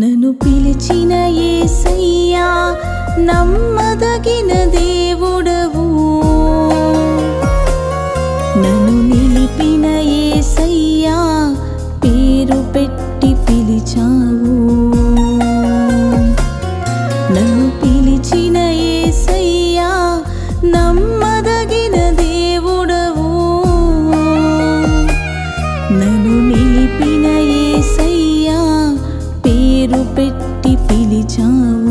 నన్ను పిలిచిన యేసయ్యా నమ్మదగిన దేవుడవు, నన్ను నిలిపిన యేసయ్యా పేరు పెట్టి పిలిచావు. నన్ను పిలిచిన యేసయ్యా నమ్మదగిన దేవుడవు, నన్ను నిలిపిన యేసయ్యా పేరు పెట్టి పిలిచావు.